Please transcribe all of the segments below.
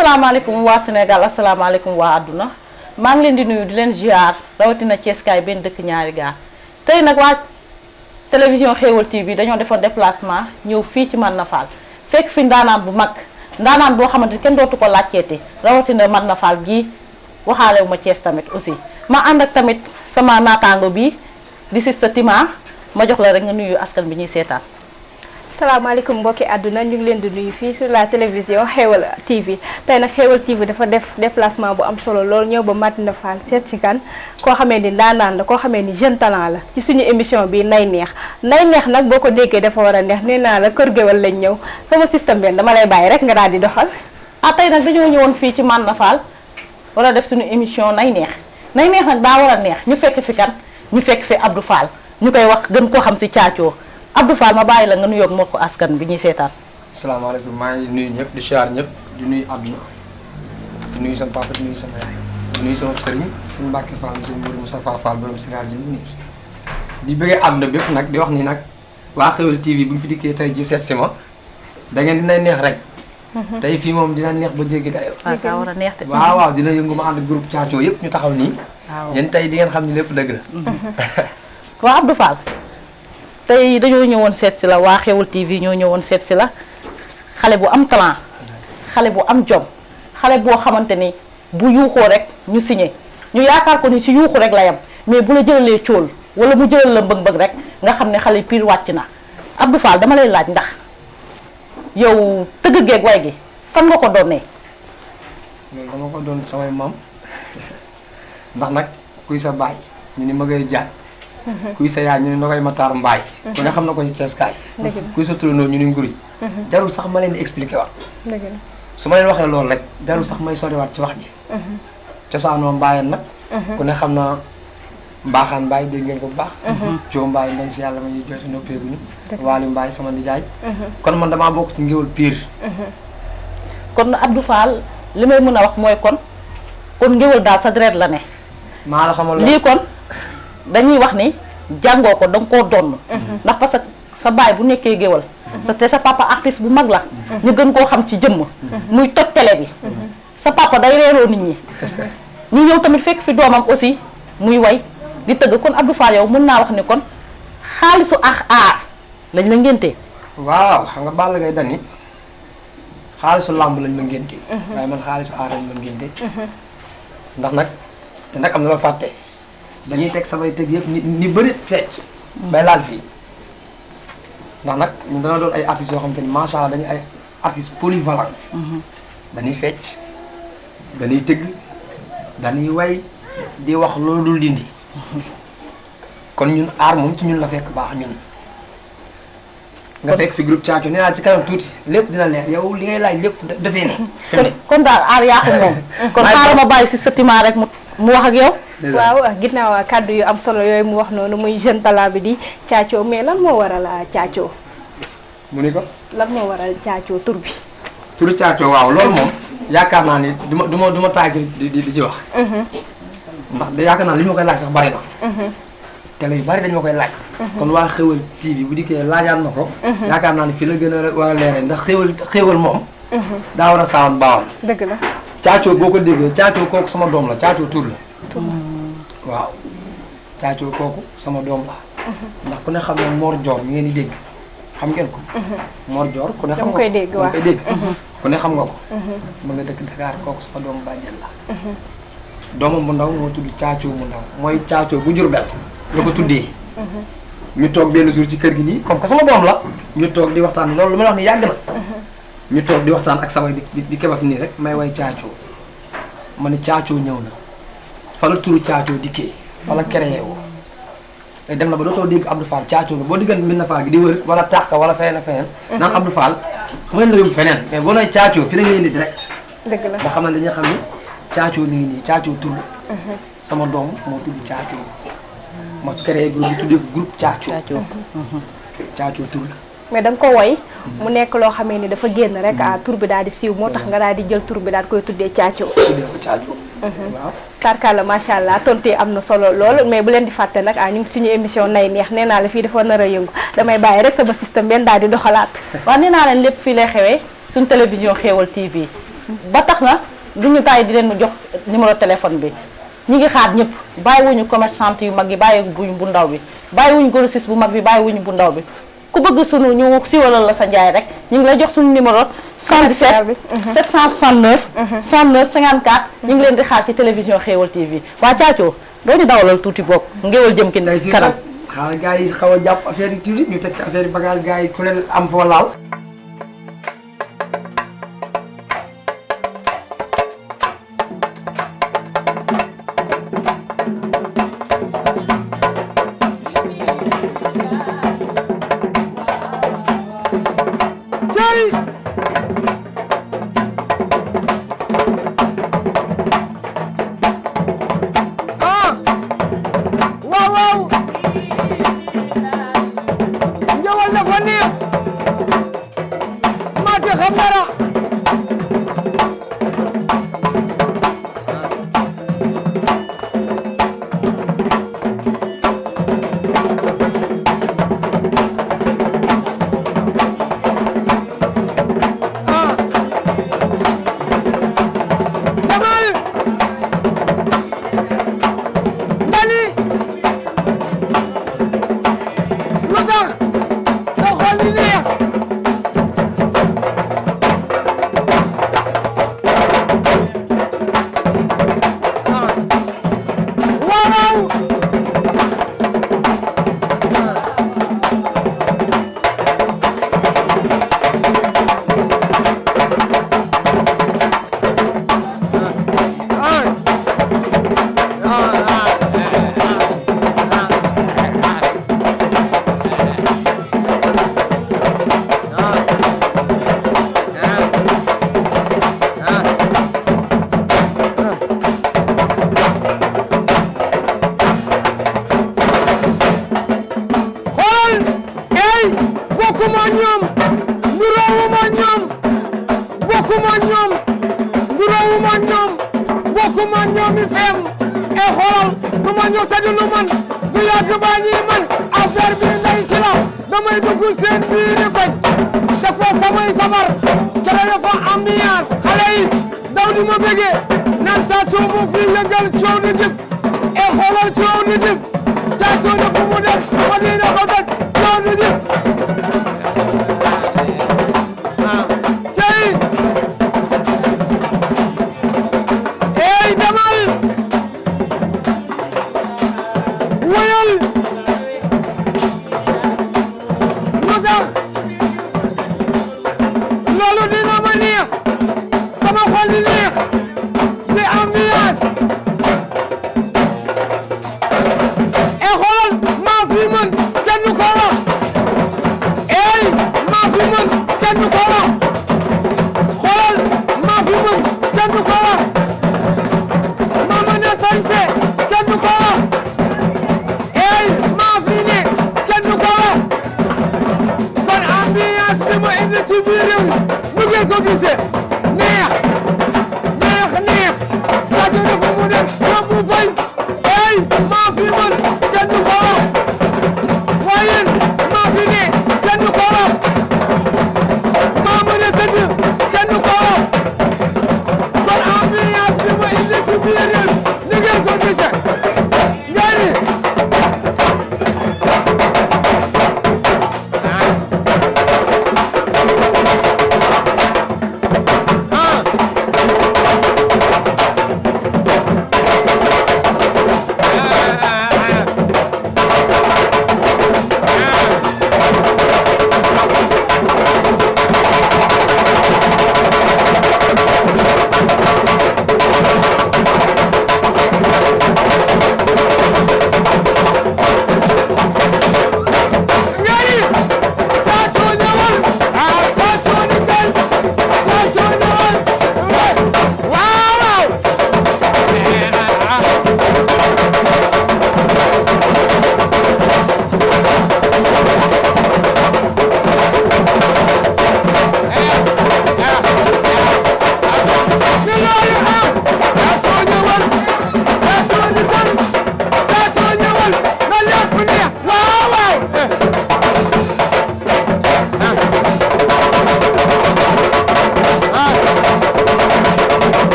asalaamaaleykum waa Sénégal asalaamaaleykum waa àdduna maa ngi leen di nuyu di leen ziar rawatina Thiès kaay benn dëkk ñaari gaar tey nag waa télévision Xéwal TV dañoo defoon déplacement ñëw fii ci Madina Fall fekk fi ndaanaan bu mag ndaanaan boo xamante ni kenn dootu ko laajteete rawatina Madina Fall gii waxaalewu ma Thiès tamit aussi ma ànd ak tamit sama naataango bi di Sista Tima ma jox la rek nga nuyu askan bi ñuy seetaan. salaamaaleykum mbokki àdduna ñu ngi leen di nuyu fii sur la télévision Xéwal TV tey nag Xéwal TV dafa def déplacement bu am solo lool ñëw ba Madina Fall seet si kan koo xamee ni ndaanaan la koo xamee ni jeune talent la ci suñu émission bi nay neex nag boo ko déggee dafa war a neex nee naa la kër géwal lañ ñëw sama système benn dama lay bàyyi rek nga daal di doxal. tey nag dañoo ñëwoon fii ci Madina Fall war a def suñu émission nay neex nag daa war a neex ñu fekk fi kan ñu fekk fi Abdou Fall ñu koy wax gën koo xam si caacoo Abdou Fall ma bàyyi la nga nuyoog moo ko askan bi ñuy seetaan. asalaamaaleykum maa ngi nuyu ñëpp di siyaar ñëpp di nuyu àdduna di nuyu sama papa di nuyu sama yaay di nuyu sama sëriñ suñu Mbàkke Fall monsieur Mourou Moustapha Fall borom Siraar ji di bëggee àdduna bépp nag di wax ni nag waa Xéwal TV bu ñu fi dikkee tey ji seet si ma da ngeen dina neex rek. tey fii moom dina neex ba jéggi dayoo. daa war a neex te. waaw dina yëngu ma ànd groupe caacoo yëpp ñu taxaw nii. waaw yéen tey di ngeen xam ni lépp dëgg la. waaw Abdou Fall. tey dañoo ñëwoon seet si la waa Xéwal TV ñoo ñëwoon seet si la xale bu am talent xale bu am jom xale boo xamante ni bu yuuxoo rek ñu signé ñu yaakaar ko ni si yuuxu rek la yam mais bu la jëlalee cóol wala mu jëlal la mbëg-mbëg rek nga xam ne xale pire wàcc na Abdou Fall dama lay laaj ndax yow tëgg geeg way gi fan nga ko doonee. loolu dama ko doon samay maam ndax nag kuy sa baay ñu ni ma ngay jaaj kuy sa yaay ñu ne Nogay Matar Mbaay ku ne xam na ko ci Thiès kaay kuy sa turandoo ñu ni nguriñ jarul sax ma leen di expliqué waat su ma leen waxee loolu rek jarul sax may soriwaat ci wax ji cosaanoo Mbaayeen nag ku ne xam na Mbaaxaan Mbaay dégg ngeen ko bu baax Joo Mbaay ndem si yàlla ma ñuy jooy si noppeeguñu Waali Mbaay sama nijaay kon man damaa bokk ci ngéwal pire kon Abdou Fall li may mën a wax mooy kon ngéwal daal sa deret la ne maa la xamal lii kon dañuy wax ni jàngoo ko danga koo donn ndax parce que sa baay bu nekkee géwal te sa papa artiste bu mag la ñu gën koo xam ci jëmm muy toj télé bi sa papa day reeroo nit ñi ñu ñëw tamit fekk fi doomam aussi muy way di tëgg kon Abdou Fall yow mën naa wax ni kon xaalisu aar lañ la ngéntee. waaw xam nga Balla Gaye dani xaalisu làmb lañ ma ngénte waaye man xaalisu aar lañ ma ngénte ndax nag te nag am na loo fàtte dañuy teg samay teg yëpp ni bëri fecc bay laal fii ndax nag ñu dana doon ay artistes yoo xam te ni macha allah dañuy ay artistes polyvalents dañuy fecc dañuy tëgg dañuy way di wax loolu dul dindi kon ñun aar moom ci ñun la fekk baax ñun nga fekk fi groupe caacoo nee naa ci kanam tuuti lépp dina leer yow li ngay laaj lépp dafee ne kon daal aar yaa ko moom kon xaaral ma bàyyi si sentiment rek mu wax ak yow. waaw ginnaaw kàddu yu am solo yooyu mu wax noonu muy jeune talent bi di caacoo mais lan moo waral caacoo. mu ni ko. lan moo waral caacoo tur bi. turu caacoo waaw loolu moom yaakaar naa ni du ma taaj di ci wax. ndax de yaakaar naa li ma koy laaj sax bari na. télé yu bari dañ ma koy laaj. kon waa Xéwal TV bu dikkee laajaan na ko. yaakaar naa ni fii la gën a war a leeree ndax xéwal moom. daa war a saawan baawam. dëgg la. caacoo boo ko déggee caacoo kooku sama doom la caacoo tur la. waaw caacoo kooku sama doom la. ndax ku ne xam ne Mor Dior mi ngeen di dégg xam ngeen ko. Mor Dior ku ne xam nga ko koy dégg waaw koy dégg. ku ne xam nga ko. ba nga dëkk Dakar kooku sama doomu bàjjen la. doomam bu ndaw moo tudd caacoo mu ndaw mooy caacoo bu Jurbel la ko tuddee. ñu toog benn jour ci kër gi nii comme que sama doom la ñu toog di waxtaan loolu lu ma la wax ni yàgg na. ñu toog di waxtaan ak samay di kebat nii rek may way caacoo ma ne caacoo ñëw na fa la turu caacoo dikkee fa la créé woo te dem na ba dootoo dégg Abdou Fall caacoo nga boo diggan Madina Fall gi di wër wala tàq wala feneen feneen naan Abdou Fall xam nga la yóbbu feneen mais boo nee caacoo fi la ngay indi direct dëgg la nga xam ne dañuy xam ni caacoo mi ngi nii caacoo tur la sama doom moo tudd caacoo ma créé groupe bi tuddee ko groupe caacoo caacoo tur la mais da nga ko woy mu nekk loo xamee ni dafa génn rek tur bi daal di siiw moo tax nga daal di jël tur bi daal koy tuddee caacoo. tuddee ko caacoo. waaw. tarkalla macha allah tontu am na solo lool mais bu leen di fàtte nag ñu ngi suñu émission nay neex nee naa la fii dafa nar a yëngu damay bàyyi rek sama système benn daal di doxalaat. waaw nee naa leen lépp fii lay xewee suñu télévision Xéwal TV ba tax na duñu tay di leen jox numéro téléphone bi ñi ngi xaar ñëpp bàyyiwuñu commerçante yu mag yi bàyyiwuñu bu ndaw bi bàyyiwuñu grossiste bu mag bi bàyyiwuñu bu ndaw bi ku bëgg sunu ñu siwalal la sa njaay rek ñu ngi lay jox suñu numéro 77 769 69 54 ñu ngi leen di xaar ci télévision Xéewal TV waa Caacoo doo ñu dawalal tuuti boog ngéwal jëm ki kanam xaaral gars yi xaw a jàpp affaire yi tuuti ñu teg ci affaire yi bagage gars yi ku leen am foo laal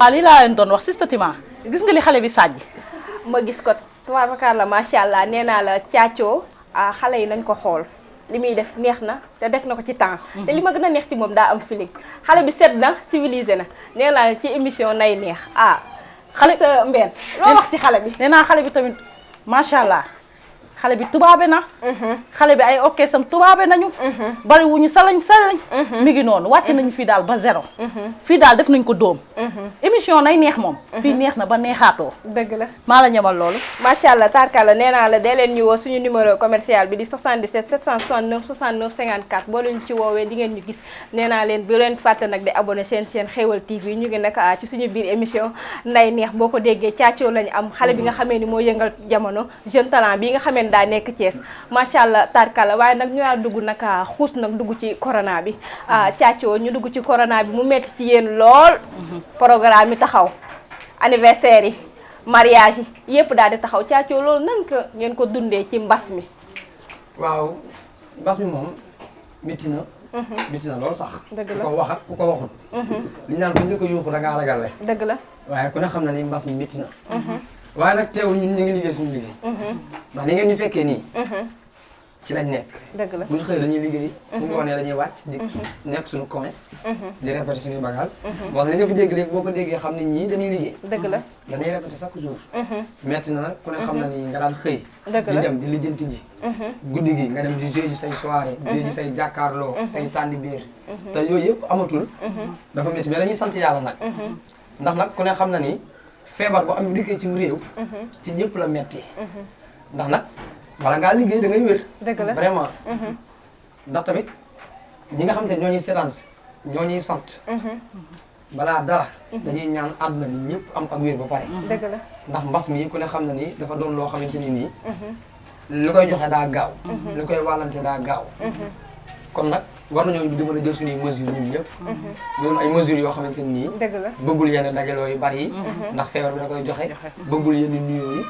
Tima lii laa leen doon wax Sista Tima gis nga li xale bi sàjj ma gis ko tubaarkalla macha allah nee naa la Thiathio xale yi nañ ko xool li muy def neex na te def na ko ci temps te li ma gën a neex ci moom daa am feeling xale bi set na civilisé na nee naa la ci émission nay neex xale Mbène loo wax ci xale bi nee naa xale bi tamit macha allah xale bi tubaabe na xale bi ay orchestre am tubaabe nañu bari wuñu salañ mi ngi noonu wàcc nañu fii daal ba zéro fii daal def nañ ko dóom émission nay neex moom fii neex na ba neexaatoo dëgg la maa la ñamal loolu macha allah tarkala nee naa la dee leen ñu woo suñu numéro commercial bi di 77 769 69 54 boo leen ci woowee di ngeen ñu gis nee naa leen bu leen fàtte nag di abonné seen Xéwal TV ñu ngi nag ci suñu biir émission nay neex boo ko déggee Thiathio lañu am xale bi nga xamee ni moo yëngal jamono jeune talent bi nga xamee daa nekk Thiès macha allah tarkala waaye nag ñu dugg nag xuus nag dugg ci corona bi Thiathio ñu dugg ci corona bi mu metti ci yéen lool programme yi taxaw anniversaire yi mariage yi yëpp daal di taxaw Thiathio loolu nan ko ngeen ko dundee ci mbas mi waaw mbas mi moom métti na métti na lool sax dëgg la ku ko wax ak ku ko waxut li ñu naan bu ñu ko yuuxu da ngaa ragale dëgg la waaye ku ne xam na ni mbas mi métti na waaye nag teewul ñun ñu ngi liggéey suñu liggéey ndax ni ngeen ñu fekkee nii ci lañ nekk dëgg la bu ñu xëy dañuy liggéey fu ñu woonee dañuy wàcc di nekk suñu coin di répété suñuy bagage moo tax li nga fi dégg léegi boo ko déggee xam ne ñii dañuy liggéey dëgg la dañuy répété chaque jour metti na nag ku ne xam na ni nga daan xëy dëgg di la dem di lijjanti ji guddi gi nga dem di jouer ji say soirée jouer ji say jàkkaarloo say tànni biir te yooyu yëpp amatul dafa métti mais dañuy sant yàlla nag ndax nag ku ne xam na ni feebar bu am liggéey ci réew ci ñëpp la metti ndax nag bala ngaa liggéey da ngay wér dëgg la vraiment ndax tamit ñi nga xam te ñoo ñuy seetaan ñoo ñuy sant balaa dara dañuy ñaan àdduna ni ñëpp am ak wér ba pare dëgg la ndax mbas mi ku ne xam na ni dafa doon loo xamante ni nii li koy joxe daa gaaw li koy wàllante daa gaaw kon nag war nañoo di mën a jël suñuy mesures ñun ñëpp doon ay mesures yoo xamante ni nii dëgg la bëggul yenn dajaloo yu bari yi ndax feebar bi da koy joxe bëggul yenn nuyoo yi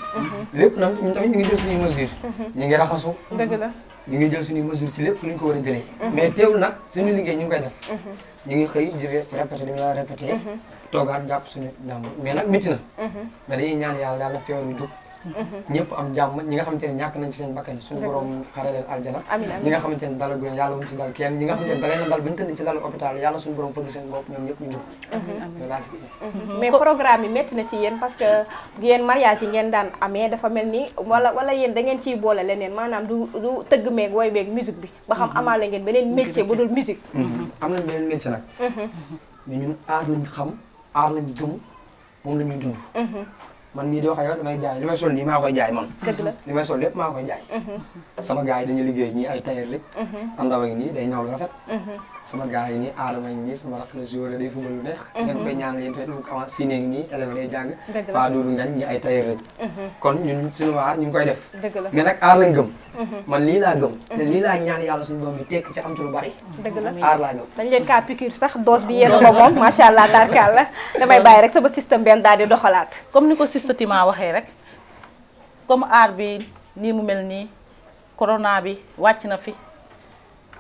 lépp nag ñun tamit ñu ngi jël suñuy mesures ñu ngi raxasu dëgg la ñu ngi jël suñuy mesures ci lépp lu ñu ko war a jëlee mais teewul nag suñu liggéey ñu ngi koy def ñu ngi xëy di répété dañu la répété toogaat jàpp suñu jàmbur mais nag métti na mais dañuy ñaan yàlla feebar bi dugg ñëpp am jàmm ñi nga xamante ne ñàkk nañ ci seen bakkan suñu borom xare leen aljana ñi nga xamante ne dalagu yàlla bu mu ci dal kenn ñi nga xamante ne dalee na dal ba ñu tëdd ci lalu hôpital yàlla suñu borom fëgg seen bopp ñoom ñëpp ñu jóg mais programme yi métti na ci yéen parce que yéen mariage yi ngeen daan amee dafa mel ni wala yéen da ngeen ciy boole leneen maanaam du tëgg meeg woy meeg musique bi ba xam amaale ngeen beneen métier bu dul musique am nañ beneen métier nag mais ñun aar lañ xam aar lañ gëm moom la ñuy dund man mii di wax ak yow damay jaay li may sol nii maa koy jaay man dëgg la li may sol lépp maa koy jaay sama gars yi dañuy liggéey ñii ay tailleur lépp andaw ngi nii day ñaw lu rafet sama gars yi nii aadama ngi nii sama rakk la jour day fubal lu neex ngeen koy ñaan yéen tamit mu commencé si ngi nii élève lay jàng waa duudu ngañ ñi ay tailleur lañ kon ñun suñu waar ñu ngi koy def mais nag aar lañ gëm man lii laa gëm te lii laa ñaan yàlla suñu doom bi tekk ci am ci lu bari dëgg la aar laa gëm dañ leen kaa piqûre sax dose bi yéen ko moom macha allah tarkaal la damay bàyyi rek sama système benn daal di doxalaat comme ni ko Sista Tima waxee rek comme aar bi nii mu mel nii corona bi wàcc na fi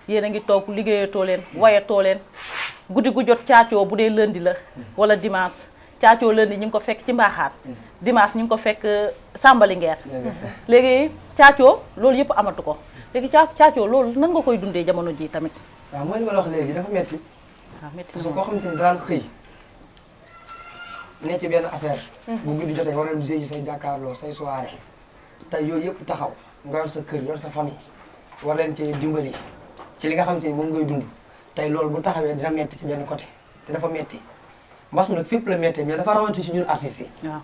yéen a ngi toog liggéeyatoo leen wayatoo leen guddi gu jot Thiathio bu dee lundi la wala dimanche Thiathio lundi ñu ngi ko fekk ci mbaaxaat dimanche ñu ngi ko fekk Sambali Ngeer léegi Thiathio loolu yëpp amatu ko léegi Thiathio loolu nan nga koy dundee jamono ji tamit waaw mooy li ma la wax léegi dafa metti waaw métti parce que koo xamante ni daan xëy ne ci benn affaire bu guddi jotee war a dem ji say jàkkaarloo say soirée tey yooyu yëpp taxaw nga yor sa kër yor sa famille war leen cee dimbali ci li nga xamante ni moom ngay dund tey loolu bu taxawee dina metti ci benn côté te dafa metti mbas mi nag fépp la metti mais dafa rawante ci ñun artistes yi waaw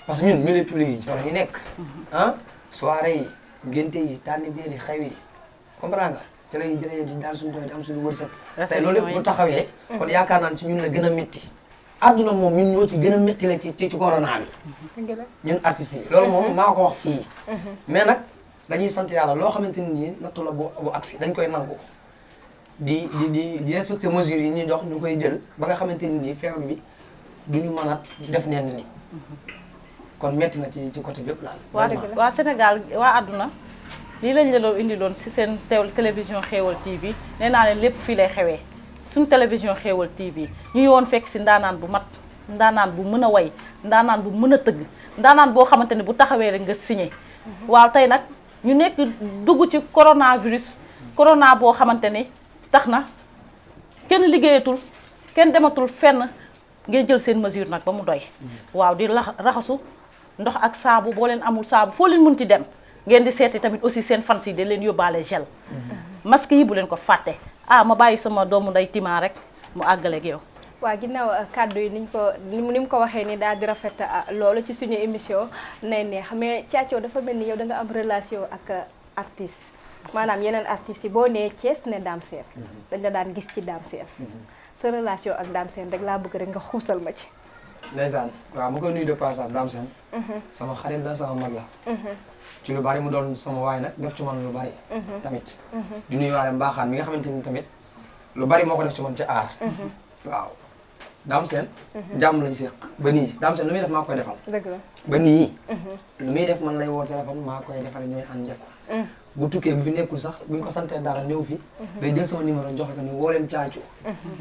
parce que ñun milieu public yi ci la ñu nekk ah soirée yi ngénte yi tànni biir yi xew yi comprends nga ci la ñuy jëlee di daal suñu doy di am suñu wërsëg tey loolu yëpp bu taxawee kon yaakaar naa ci ñun la gën a metti àdduna moom ñun ñoo ci gën a metti la ci corona bi ñun artistes yi loolu moom maa ko wax fii mais nag dañuy sant yàlla loo xamante ni nii nattu la bu agsi dañ koy nangu di respecter mesures yi ñuy dox ñu koy jël ba nga xamante ni nii feebar bi duñu mën a def nenn ni kon metti na ci côté bépp daal waa Sénégal waa àdduna lii lañ la doon indi loon si seen télévision Xéwal TV nee naa leen lépp fii lay xewee suñu télévision Xéwal TV ñu woon fekk si ndaanaan bu mat ndaanaan bu mën a way ndaanaan bu mën a tëgg ndaanaan boo xamante ne bu taxawee rek nga signé waaw tey nag ñu nekk dugg ci coronavirus corona boo xamante ni tax na kenn liggéeyatul kenn dematul fenn ngeen jël seen mesure nag ba mu doy waaw di raxasu ndox ak saabu boo leen amul saabu foo leen mënti dem ngeen di seeti tamit aussi seen fans yi de leen yóbbaale gel masque yi bu leen ko fàtte ma bàyyi sama doomu nday Tima rek mu àggaleeg yow. waaw ginnaaw kàddu yi ni mu ko waxee ni daal di rafet loolu ci suñu émission nay neex mais Thiathio dafa mel ni yow da nga am relation ak artiste maanaam yeneen artistes yi boo nee Thiès ne Dame Sène dañ la daan gis ci Dame Sène sa relation ak Dame Sène rek laa bëgg rek nga xuusal ma ci. ndeysaan waaw mu koy nuyu de passage Dame Sène sama xarit la sama mag la ci lu bari mu doon sama waay nag def ci man lu bari tamit di nuyu waale mbaaxaan mi nga xamante ni tamit lu bari moo ko def ci man ci aar waaw Dame Sène jàmm lañ séq ba nii Dame Sène lu muy def maa koy defal dëgg la ba nii lu muy def man lay woo téléphone maa koy defal ñooy ànd def ko bu tukkee bu fi nekkul sax buñ ko santee dara néew fi day jël sama numéro joxe ko ni woo leen Thiathio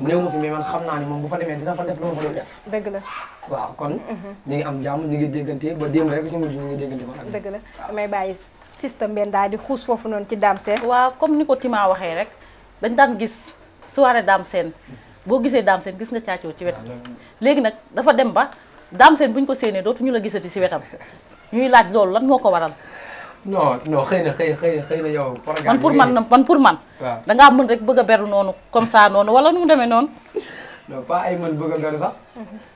néew ma fi mais man xam naa ni moom bu fa demee dina fa def lu ma fa dul def dëgg la waaw kon ñu ngi am jàmm ñu ngi déggante ba démb rek ci mujj ñu ngi déggante man ak dëgg la damay bàyyi système benn daal di xuus foofu noonu ci Dame Sène waaw comme ni ko Tima waxee rek dañ daan gis soirée Dame Sène boo gisee Dame Sène gis nga Thiathio ci wetam léegi nag dafa dem ba Dame Sène buñ ko séenee dootuñu la gisati si wetam ñuy laaj loolu lan moo ko waral non xëy na yow man pour man waaw dangaa mën rek bëgg a beru noonu comme ça noonu wala nu mu demee noonu non pas ay man bëgg a beru sax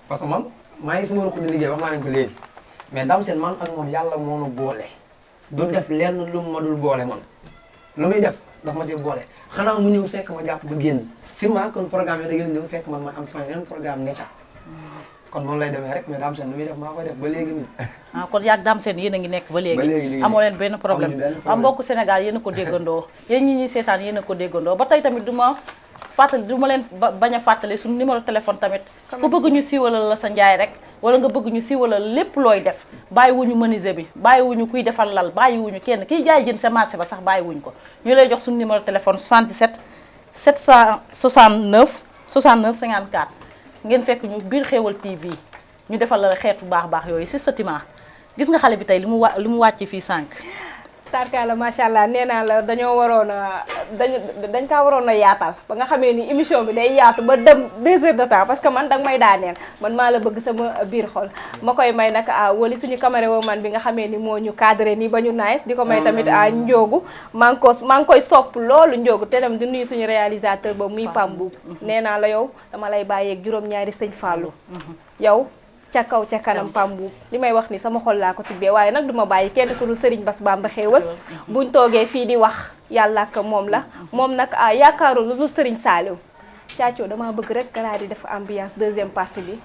parce que man maa ngi sama ruq di liggéey wax naa leen ko léegi mais Dame Sène man ak moom yàlla moo nu boole du def lenn lu ma dul boole man lu muy def daf ma ci boole xanaa mu ñëw fekk ma jàpp ba génn sûrement kon programme yi da ngeen ñëw fekk man ma am sama yeneen programme neta kon noonu lay demee rek mais Dame Sène lu muy def maa koy def ba léegi nii kon yaag Dame Sène yéen a ngi nekk ba léegi amoo leen benn problème am mbokku Sénégal yéen a ko déggandoo yéen ñi ñuy seetaan yéen a ko déggandoo ba tey tamit du ma leen bañ a fàttali suñu numéro téléphone tamit ku bëgg ñu siiwalal la sa njaay rek wala nga bëgg ñu siiwalal lépp looy def bàyyiwuñu menuisier bi bàyyiwuñu kuy defal lal bàyyiwuñu kenn kiy jaay jën sa marché ba sax bàyyiwuñu ko ñu lay jox suñu numéro téléphone 77 769 69 54 ngeen fekk ñu biir Xéwal TV ñu defal la xeetu baax yooyu si sa Tima gis nga xale bi tey li mu wàcc fii sànq. tarkala macha allah nee naa la dañoo waroon a dañ kaa waroon a yaatal ba nga xamee ni émission bi day yaatu ba dem 2 heures de temps parce que man danga may daaneel man maa la bëgg sama biir xol ma koy may nag wali suñu caméraman bi nga xamee ni moo ñu cadré nii ba ñu nice di ko may tamit Ndiogu maa ngi koy sopp loolu Ndiogu te dem di nuyu suñu réalisateur ba muy Pambou nee naa la yow dama lay bàyyeeg juróom-ñaari sëñ Fallou yow ca kaw ca kanam Pambou li may wax ni sama xol laa ko tibbee waaye nag duma bàyyi kenn ku dul Serigne Bass Bamba Xéwal buñ toogee fii di wax yàlla ak moom la moom nag yaakaaru lu dul Serigne Saliou Thiathio dama bëgg rek daal di def ambiance deuxième partie bi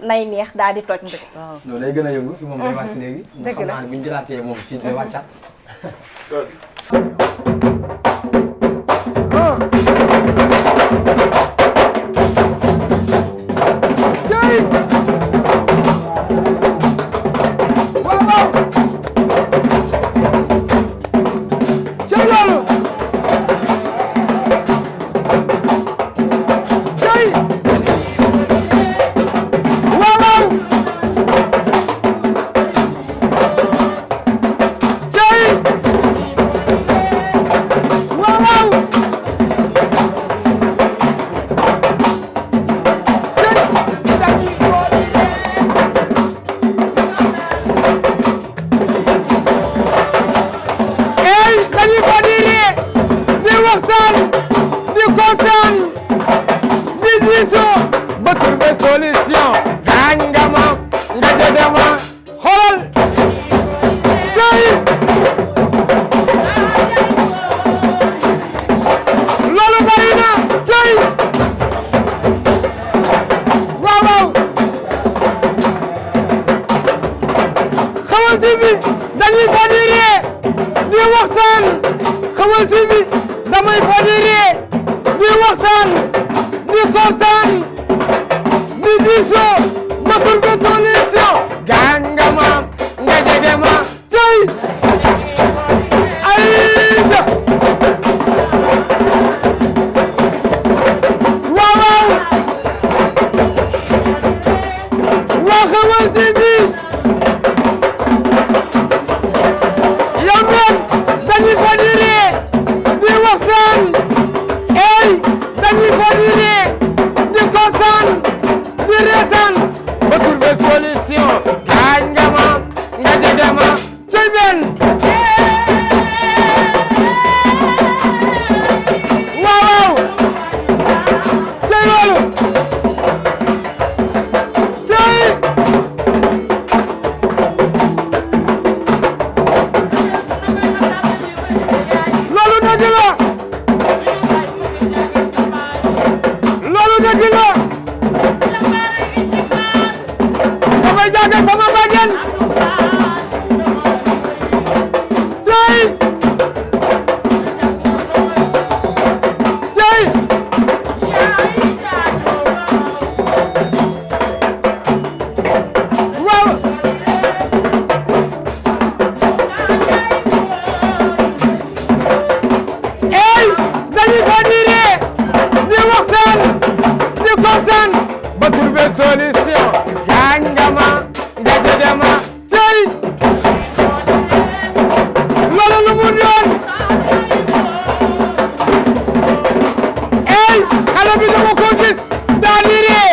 nay neex daal di toj waaw loolu day gën a yëngu fi moom day wàcc léegi dëgg la xam naa ne buñ jëlaatee moom fii day wàccaat nga ma nga jege ma cey benn waaw cey loolu cey loolu dëgg la loolu dëgg la damay jànge sama bàjjen cey cey waaw ey dañu ko diire di waxtaan di kontaan ba trouver solution jàngama nga jege ma cey loolu lu mu doon ey xale bi dama ko gis daa di ree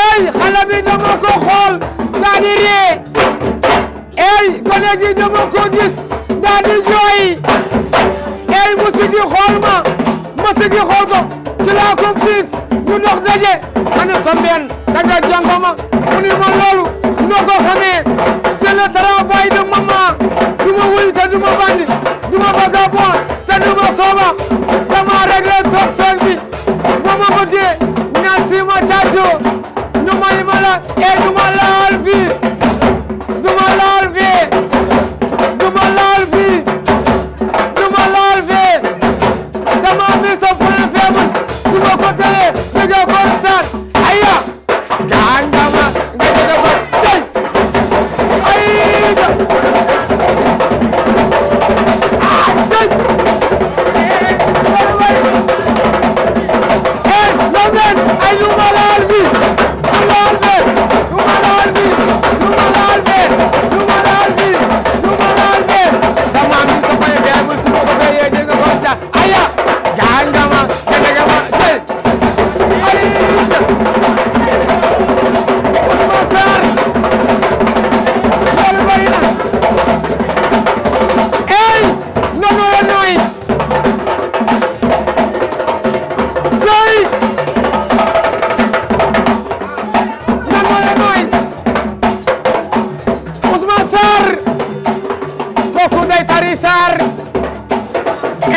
ey xale bi dama ko xool daa di ree ey gone gi dama ko gis daa di jooy ey mu sigi xool ma sigi xool ko ci laa ko gis ñu dox daje ma ne ko mbenn da nga jongoma mu ni ma loolu noo ko xamee c'est le travail de maman du ma wuyu te du ma bandi du ma vagabond te du ma kooba dama réglé toog bi ba ma bëggee ñaan si ma caaco ñu may ma la e du ma laal fii du ma laal fii du ma laal fii du ma laal fii dama mi sa point faible su ma ko tëyee dëgg ko saat aya gàngama nga dëgg ko tey ay tey ay du ma laal bi du laal be du ma laal bi du ma laal be du ma laal bi du ma laal be dama mi sa point faible su ma ko tëyee dëgg ko saat aya gàngama nga dëgg ko tey ay Ousmane Sarr loolu bari na ey na nooy nooy sey na nooy nooy Ousmane Sarr kooku day tari Sarr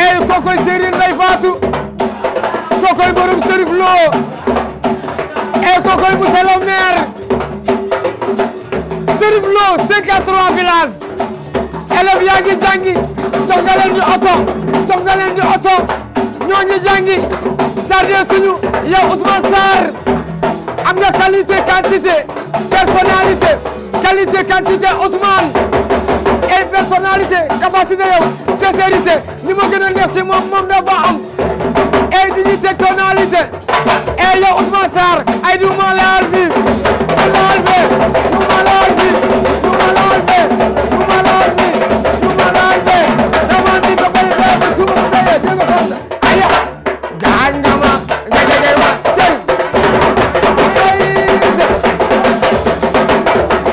ey kookoy Serigne Ndeye Fatou kookoy borom Serif Lo ey kookoy monsieur le maire Serif Lo 53 villages élèves yaa ngi jàngi jox nga leen di oto jox nga leen di oto ñoo ngi jàngi tardé tuñu yow Ousmane Sarr am nga qualité quantité personnalité qualité quantité Ousmane et personnalité capacité yow sincérité ni ma gën a neex ci moom dafa am et dignité tonalité et yow Ousmane Sarr ay du ma laal bi du laal be du ma laal bi du ma laal be du ma laal bi du ma laal be dama ni ko bay be su ma ko dayee dégg nga ko aya gàngama nga jege ma cey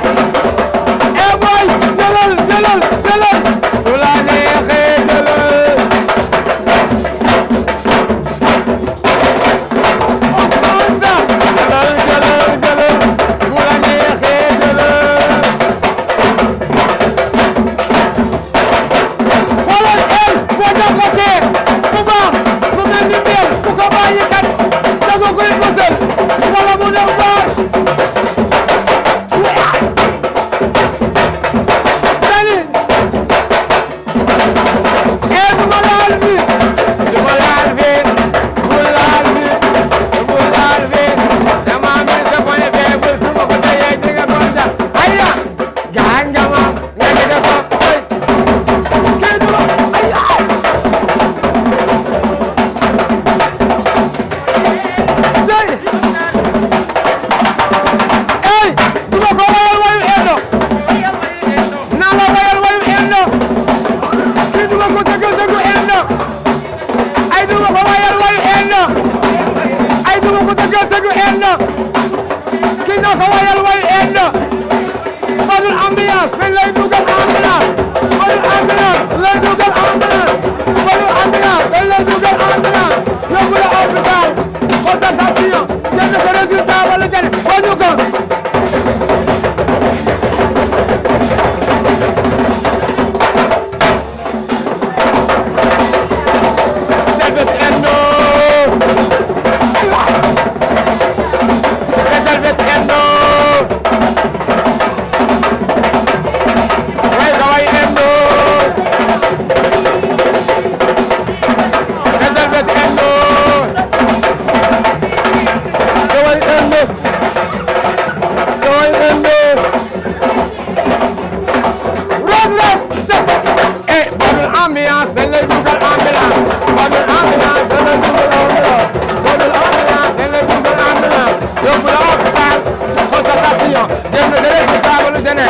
e boy jëlal jëlal jëlal su la neexee jëlal Ousmane Sarr jëlal jëlal jëlal bu la neexee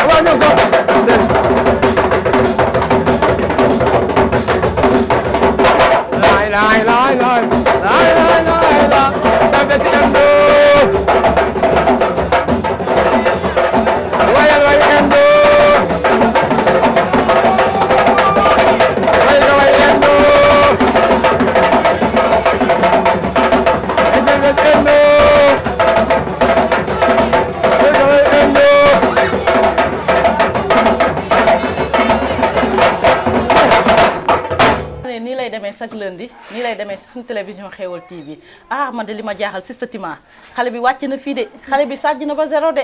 waaw ñëw ko nii lay demee chaque lundi nii lay demee si suñu télévision Xéwal TV man de li ma jaaxal Sista Tima xale bi wàcc na fii de xale bi sàjj na ba zéro de.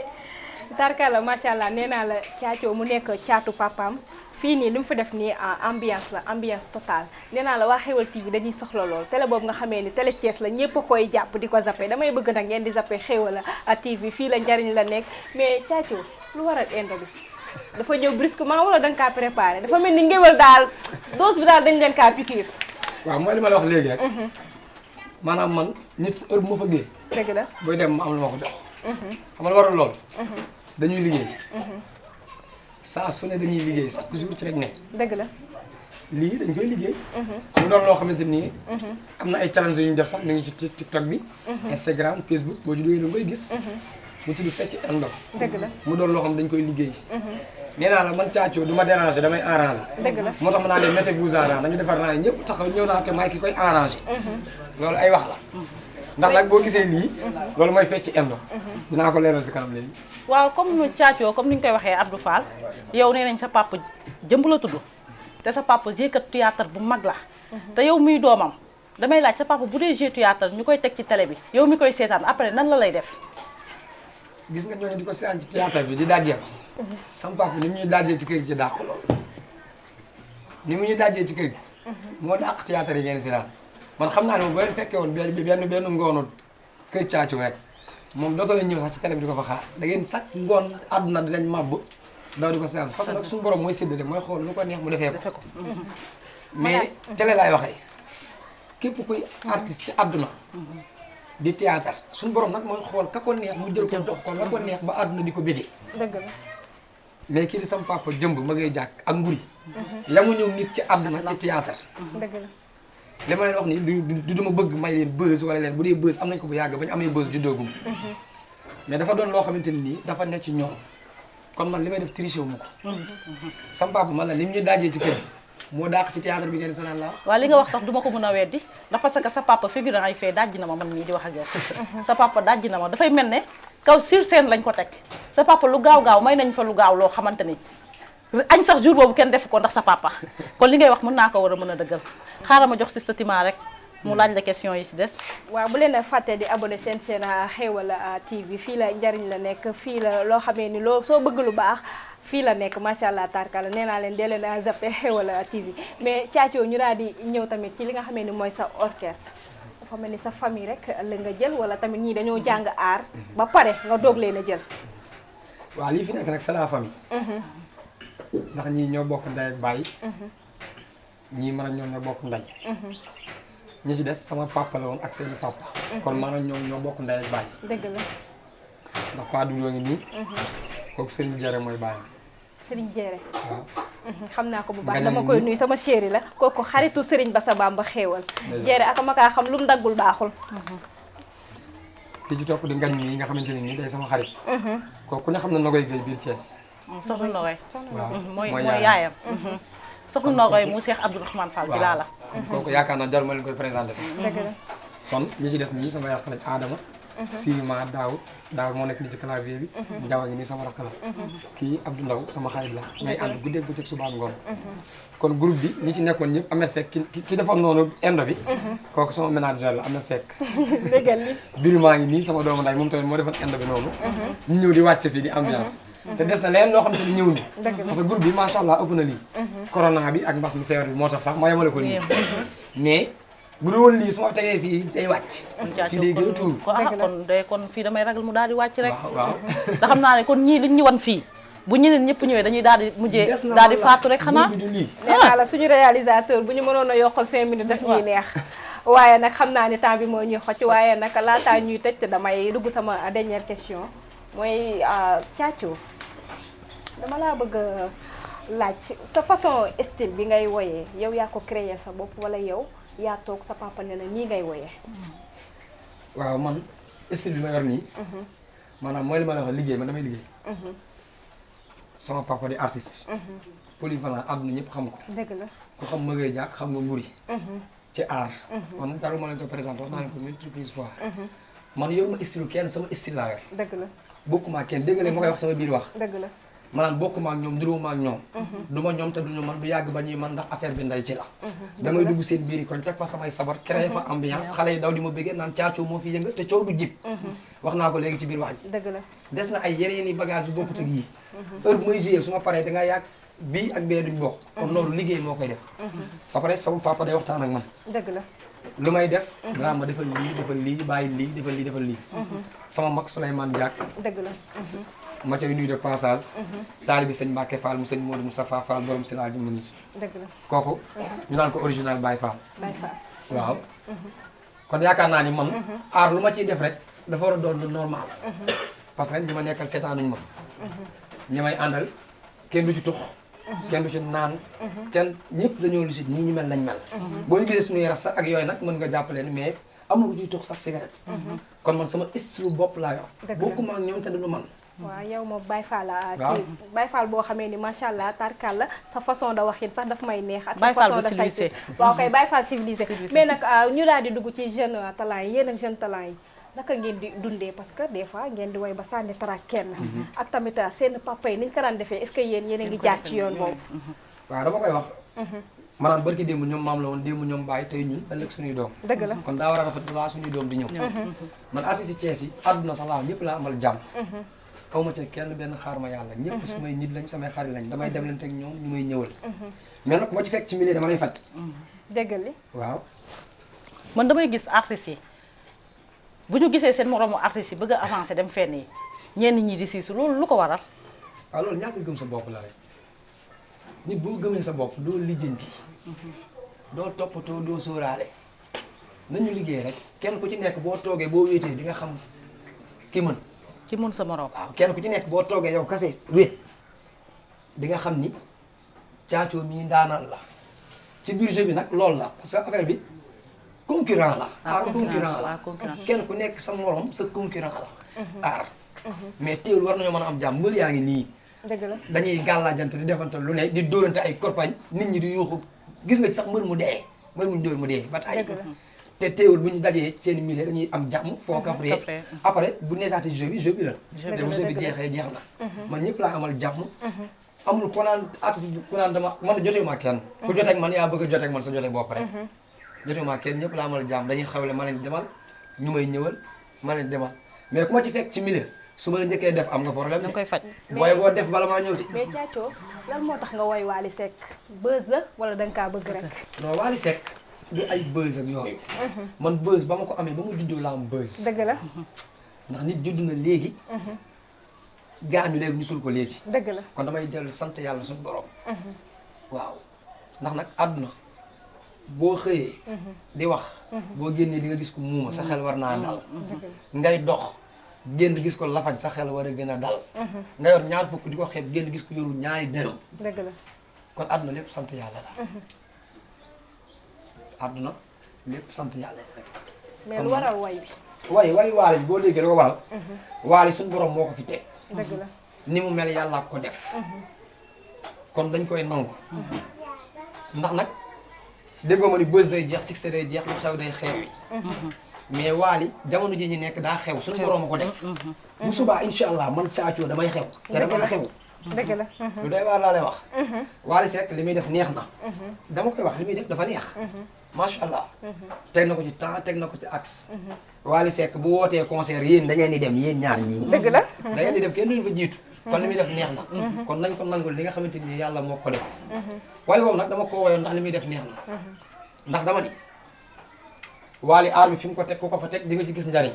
tarkala macha allah nee naa la caacoo mu nekk caatu papaam fii nii li mu fi def nii ambiance la ambiance totale nee naa la waa Xéwal TV dañuy soxla lool télé boobu nga xamee ni télé Thiès la ñëpp a koy jàpp di ko zappé damay bëgg nag ngeen di zappé Xéwal TV fii la njariñ la nekk mais caacoo lu waral indo bi dafa ñëw brusquement wala da nga kaa préparé dafa mel ni ngéwal daal dose bi daal dañ leen kaa piqûre. waaw mooy li ma la wax léegi rek maanaam man nit heure bu ma fa géey dëgg la booy dem ma am lu ma ko jox xam nga waral lool dañuy liggéey saa su ne dañuy liggéey chaque jour ci rek ne dëgg la lii dañ koy liggéey mu doon loo xamante nii am na ay challenge yu ñu def sax ñu ngi ci TikTok bi Instagram Facebook boo ci duggee da nga koy gis mu tudd fecc indo dëgg la mu doon loo xam dañ koy liggéey nee naa la man caacoo du ma déranger damay arranger dëgg la moo tax ma naa leen mettez-vous en rang dañu defar naa ne ñëpp taxaw ñëw naa te maay ki koy arranger loolu ay wax la ndax nag boo gisee lii loolu mooy fecc indo dinaa ko leeral ci kanam léegi waaw comme nu caacoo comme ni ñu koy waxee Abdou Fall yow nee nañ sa papa jëmb la tudd te sa papa jéekat théâtre bu mag la te yow muy doomam damay laaj sa papa bu dee jeu théâtre ñu koy teg ci télé bi yow mi koy seetaan après nan la lay def. gis nga ñooñu di ko seetaan ci théâtre bi di dajee ko sama papa ni mu ñuy dajee ci kër gi dàq loolu ni mu ñuy dajee ci kër gi moo dàq théâtre yi ngeen seetaan man xam naa ne moom boo leen fekkee woon benn ngoonu kër caacoo rek moom dootoo leen ñëw sax ci télé bi di ko fa xaar da ngeen sax ngoon àdduna dinañ màbb daw di ko seetaan parce que nag suñu borom mooy séddale mooy xool lu ko neex mu defee ko mais télé laay waxee képp kuy artiste ci àdduna di théâtre suñu borom nag mooy xool ka ko neex mu jël ko jox ko la ko neex ba àdduna di ko béggee dëgg la mais kii di sama papa jëmb ma ngay jàkk ak nguri yamu ñëw nit ci àdduna ci théâtre dëgg la li ma leen wax ni du duma bëgg may leen buzz wala leen bu dee buzz am nañ ko bu yàgg ba ñu amee buzz juddoogum mais dafa doon loo xamante ni nii dafa nekk ci ñoom kon man li may def triché wu ma ko sama papa man la li mu ñu daajee ci kër gi moo dàq ci théâtre bi ngeen sanaan la waaw li nga wax sax duma ko mën a weddi ndax parce que sa papa figurant ay fee dajji na ma man mii di wax ak yow sa papa dajji na ma dafay mel ne kaw sur scène lañ ko teg sa papa lu gaaw may nañ fa lu gaaw loo xamante ni añ sax jour boobu kenn def ko ndax sa papa kon li ngay wax mën naa ko war a mën a dëggal xaaral ma jox Sista Tima rek mu laaj la question yi si des. waaw bu leen a fàtte di abonné seen Xéwal TV fii la njariñ la nekk fii la loo xamee ni loo soo bëgg lu baax fii la nekk macha allah tarkala nee naa leen dee leen a zappé Xéwal TV mais caacoo ñu daal di ñëw tamit ci li nga xamee ni mooy sa orchestre dafa mel ni sa famille rek la nga jël wala tamit ñii dañoo jàng aar ba pare nga doog leen a jël. waaw lii fi nekk nag c'est la famille ndax ñii ñoo bokk ndey ak baay ñii man ak ñoom ñoo bokk ndey ñi ci des sama papa la woon ak seeni papa kon man ak ñoom ñoo bokk ndey ak baay dëgg la ndax Pa Doudou ngi nii kooku Serigne Jere mooy baayam Serigne Jere waaw xam naa ko bu baax dama koy nuyu sama chéri la kooku xaritu Serigne Bassa Bamba Xéwal Jere ak ma kaa xam lu mu daggul baaxul kii ci topp di ngañ mi nga xamante ne nii day sama xarit kooku ne xam na Nogoy Gueye biir Thiès soxna Nogoy waaw mooy yaayam soxna Nogoy mu Cheikh Abdourahmane Fall bi laa la kooku yaakaar naa jaruma leen koy présenté sax dëgg la kon ñi ci des nii sama rakk lañ Adama Sima daaw moo nekk nii ci clavier bi Njaw a ngi nii sama rakk la kii Abdou Ndaw sama xarit la ñooy ànd guddeeg bëccëg suba ngoon kon groupe bi ñi ci nekkoon ñëpp Ahmed Seck ki defoon noonu indo bi kooku sama ménageur la Ahmed Seck dëggal li biru maa ngi nii sama doomu nday moom tamit moo defoon indo bi noonu ñu ñëw di wàcc fii di ambiance te des na leen loo xam te ni ñëw ni parce que groupe bi macha allah ëpp na lii corona bi ak mbas mi feebar bi moo tax sax ma yemale ko nii mais bu dul woon lii su ma tegee fii day wàcc fii day gën a tuur kon fii damay ragal mu daal di wàcc rek waaw da xam naa ne kon ñii liñ ñu wan fii bu ñeneen ñëpp ñëwee dañuy daal di mujjee daal di faatu rek xanaa nee naa la suñu réalisateur bu ñu mënoon a yokkal 5 minutes daf ñuy neex waaye nag xam naa ni temps bi moo ñuy xocc waaye nag laataa ñuy tëj te damay dugg sama dernière question mooy caacoo dama laa bëgg a laaj sa façon style bi ngay woyee yow yaa ko créer sa bopp wala yow yaa toog sa papa ne na nii ngay woyee. waaw man style bi ma yor nii. maanaam mooy li ma la wax liggéey man damay liggéey. sama papa di artiste. polyvalent àdduna ñëpp xam ko. dëgg la ku xam mëgee jàkk xam nga mburi ci art. kon jarul ma leen ko présenté wax naa leen ko multiple fois. man yor ma style kenn sama style laa yor. dëgg la bokkuma ak kenn dégg nga ma koy wax sama biir wax. dëgg la maanaam bokkuma ak ñoom duróoma ak ñoom. du ma ñoom te duñu man du yàgg ba ñuy man ndax affaire bi nday ci la. damay dugg seen biir yi kon teg fa samay sabar créé fa ambiance xale yi daw di ma bëggee naan caacoo moo fi yëngal te coow du jib. wax naa ko léegi ci biir wax ji. dëgg la des na ay yeneen i bagage yu bokkut ak yii. heure bu may jouer su ma paree da ngaa yàgg bii ak bee duñ bokk. kon loolu liggéey moo koy def. ba pare sama papa day waxtaan ak man. dëgg la lu may def. dinaa ma defal lii bàyyi lii defal lii. sama mag Souleymane Diak. dëgg la ma cay nuyu de passage. taalibi sëñ Mbacke Fall mu sëñ Modou Moustapha Fall borom si laaj mu dëgg la kooku. ñu naan ko original Baye Fall. Baye Fall waaw. kon yaakaar naa ni man. aar lu ma ciy def rek dafa war a doon lu normal. parce que ñi ma nekkal seetaanuñ ma. ñi may àndal kenn du ci tux. kenn du ci naan. kenn ñëpp dañoo lucide nii ñu mel lañ mel. boo ñu gisee suñuy rasta ak yooyu nag mën nga jàppale ni mais amul ku ciy tux sax cigarette. kon man sama style bopp laa yor. dëgg la bokkuma ak ñoom te duñu man. waaw yow moom Baye Fall waaw Baye Fall boo xamee ni macha allah tarkal la sa façon da waxin sax daf may neex. ak sa Baye Fall façon bu da civilisé. waaw kay Baye Fall civilisé. mais nag ñu daal di dugg ci jeune talent yi yéen ak jeune talent yi naka ngeen di dundee parce que des fois ngeen di woy ba sànni track kenn. ak tamit seen papa yi niñ ko daan defee est-ce que yéen a ngi jaar ci yoon boobu. waaw dama koy wax. maanaam barki démb ñoom maam la woon démb ñoom bàyyi tey ñun ëllëg suñuy doom. dëgg la kon daa war a rafet balaa suñuy doom di ñëw. man artiste yi Thiès yi àdduna sax laa ñëpp laa amal jàmm. aw ma ci kenn benn xaar ma yàlla ñëpp samay nit lañ samay xarit lañ damay dem leen teg ñoom ñu may ñëwal. mais nag ku ma ci fekk ci milieu dama lay faj. déggal li waaw. man damay gis artistes yi bu ñu gisee seen moroomu artistes yi bëgg a avancer dem fenn yi ñenn ñi di siisu loolu lu ko waral. waaw loolu ñàkk gëm sa bopp la rek nit boo gëmee sa bopp doo lijjanti. doo toppatoo doo sóoraale. nañu liggéey rek kenn ku ci nekk boo toogee boo wéetee di nga xam ki mën. ci mun sa morom. waaw kenn ku ci nekk boo toogee yow kase wéet di nga xam ni caacoo mii ndaanaan la ci biir jeu bi nag loolu la parce que affaire bi concurrent la. aar concurrent la kenn ku nekk sa morom sa concurrent la. aar mais teewul war nañoo mën a am jàmm mbër yaa ngi nii. dëgg la dañuy gàllaajante di defante lu ne di dóorante ay korpañ nit ñi di yuuxu gis nga ci sax mbër mu dee mbër mu dóor mu dee ba tay te teewul bu ñu dajee seen milieu dañuy am jàmm foo kafree après bu nekkaatee jeu bi la te bu jeu bi jeexee jeex na man ñëpp laa amal jàmm amul ko naan artiste bi ku naan dama man jotee ma kenn ku jotee ak man yaa bëgg a jotee ak man sa jotee bopp rek jotee ma kenn ñëpp laa amal jàmm dañuy xewle ma leen demal ñu may ñëwal ma leen demal mais ku ma ci fekk ci milieu su ma la njëkkee def am nga problème da koy faj. booy boo def bala maa ñëw di mais Thiathio lan moo tax nga woy Wally Seck buzz la wala da nga kaa bëgg rek. non Wally Seck du ay buzz ak yooyu man buzz ba ma ko amee ba mu juddoo laa am buzz dëgg la ndax nit judd na léegi gaañu léegi ñu sul ko léegi dëgg la kon damay dellu sant yàlla suñu borom waaw ndax nag àdduna boo xëyee di wax boo génnee di nga gis ko muuma sa xel war naa dal ngay dox génn gis ko lafañ sa xel war a gën a dal nga yor ñaar fukk di ko xeeb génn gis ko yoru ñaari dërëm dëgg la kon àdduna lépp sant yàlla la àdduna lépp sant yàlla rek mais lu waral way bi way waali bi boo déggee da ko waral waali suñu borom moo ko fi teg dëgg la ni mu mel yàlla ko def kon dañ koy nangu ndax nag déggoo ma ni buzz day jeex succès day jeex lu xew day xew yi mais waali jamono ji ñu nekk daa xew suñu borom a ko def bu subaa incha allah man Thiathio damay xew te dama xew dëgg la lu doy waar laa lay wax Wally Seck li muy def neex na dama koy wax li muy def dafa neex macha allah teg na ko ci temps teg na ko ci axe Wally Seck bu wootee concert yéen da ngeen di dem yéen ñaar ñii dëgg la da ngeen di dem kenn duñu fa jiitu kon li muy def neex na kon nañ ko nangul li nga xamante ni yàlla moo ko def waaye boobu nag dama ko woyoon ndax li muy def neex na ndax dama ni Wally aar bi fi mu ko teg ku ko fa teg di nga ci gis njariñ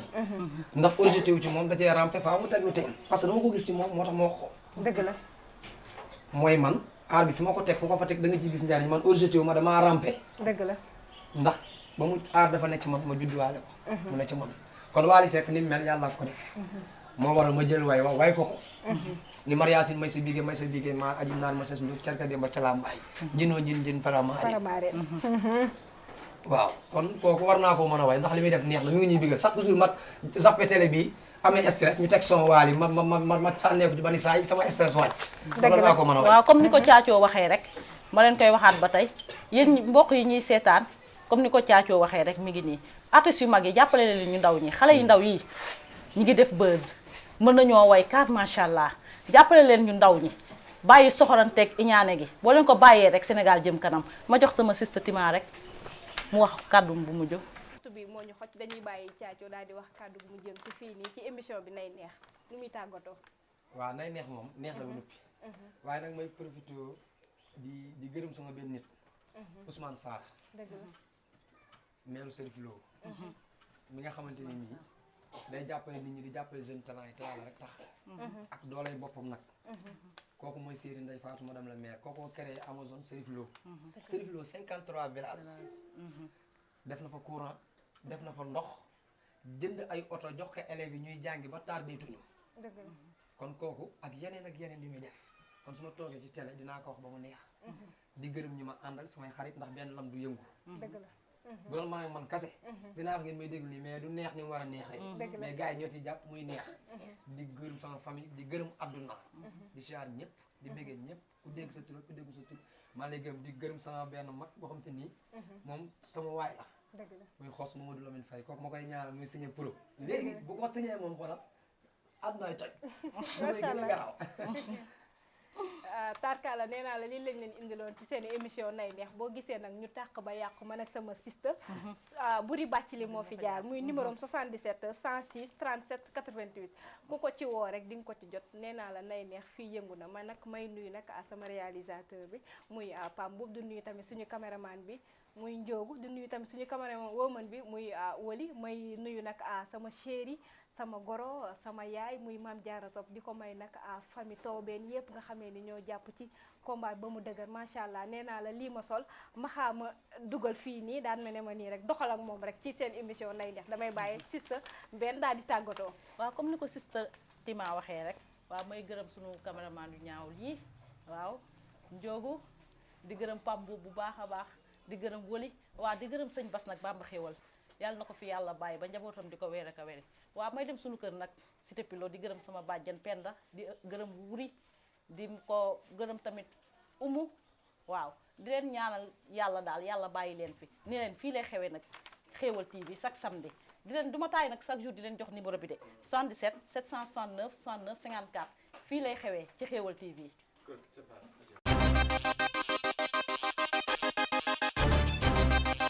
ndax originalité wu ci moom da cee rampe faa mu teg lu teg parce que dama ko gis ci moom moo tax ma wax ko dëgg la mooy man aar bi fi ma ko teg ku ko fa teg da nga ci gis njariñ man originalité wu ma damaa rampe dëgg la ndax ba mu aar dafa nekk ci man ma judduwaale ko mu ne ci man kon Wally Seck ni mu mel yàlla ko def moo waral ma jël way ko ni Mariasin may sa bigé ma ajum naan ma ses ndu carka dem ba calambaay jinoo jin faramaare waaw kon kooku war naa koo mën a way ndax li muy def neex na mi ngi ñuy biggal chaque jour ma zappé télé bi amee stress ñu teg son waali ma sànneeku ci bani saay sama stress wàcc war naa ko mën a way waaw comme ni ko caacoo waxee rek ma leen koy waxaat ba tey yéen mbokk yi ñuy seetaan comme ni ko caacoo waxee rek mi ngi nii artistes yu mag yi jàppale leen ñu ndaw ñi xale yu ndaw yi ñu ngi def buzz mën nañoo way kat macha allah jàppale leen ñu ndaw ñi bàyyi soxoranteeg iñaane gi boo leen ko bàyyee rek Sénégal jëm kanam ma jox sama sista Tima rek mu wax kàddu bu mujj. bi moo ñu xoj dañuy bàyyi caacoo daal di wax kàddu bu mu jëm ci fii nii ci émission bi nay neex lu muy tàggatoo. waaw nay neex moom neex na ba noppi waaye nag may profité di gërëm sama benn nit Ousmane Sarr dëgg la maire Serif Lo mi nga xamante ni nii day jàppale nit ñi di jàppale jeune talent yi te yàlla rek tax ak doolay boppam nag kooku mooy Serigne Ndeye Fatou madame la maire kooku créé Amazon Serif Lo Serif Lo 53 villages def na fa courant def na fa ndox jënd ay oto jox ko élèves yi ñuy jàngi ba taar baytuñu dëgg la kon kooku ak yeneen yu muy def kon su ma toogee ci télé dinaa ko wax ba mu neex di gërëm ñi ma àndal samay xarit ndax benn lam du yëngu dëgg la bu doon man kase dinaa wax ngeen may déglu nii mais du neex ni mu war a neexee mais gars yi ñoo ci jàpp muy neex di gërëm sama famille di gërëm adduna di siyaar ñëpp di béggee ñëpp ku dégg sa tur ku déggu sa tur maa lay gërëm di gërëm sama benn mag boo xam te nii moom sama waay la dëgg la muy xos Mamadou Lamine Faye kooku ma koy ñaanal muy signé pro léegi bu ko signé moom xoolal addunaay toj damay gën a garaaw tarkala nee naa la lii lañ leen indiloon ci seen émission nay neex boo gisee nag ñu tàq ba yàqu man ak sama sister Buri Bàccili moo fi jaar muy numéro 77 106 37 88 ku ko ci woo rek di nga ko ci jot nee naa la nay neex fii yëngu na man nag may nuyu nag sama réalisateur bi muy Pam boobu du nuyu tamit suñu caméraman bi muy Njoogu di nuyu tamit suñu caméraman woman bi muy Wali may nuyu nag sama chéri sama goro sama yaay muy Maam Jaara Top di ko may nag famille toobeen yëpp nga xamee ni ñoo jàpp ci combat ba mu dëgër macha allah nee naa la lii ma sol ma xaama dugal fii nii daan ma ne ma nii rek doxal ak moom rek ci seen émission nay neex damay bàyyi sista benn daal di tàggatoo. waaw comme ni ko sista Tima waxee rek waaw may gërëm sunu caméraman yu ñaawul yi waaw Njoogu di gërëm Pam bu baax a baax di gërëm Wali waaw di gërëm sëñ Bas nag Bamba xéwal yàlla na ko fi yàlla bàyyi ba njabootam di ko weer ak a weri waaw may dem suñu kër nag Cité Pilo di gërëm sama bàjjen Penda di gërëm Wuri di ko gërëm tamit Umu waaw di leen ñaanal yàlla daal yàlla bàyyi leen fi ni leen fii lay xewee nag Xéewal TV chaque samedi di leen du ma taay nag chaque jour di leen jox numéro bi de 77 769 69 54 fii lay xewee ci Xéewal TV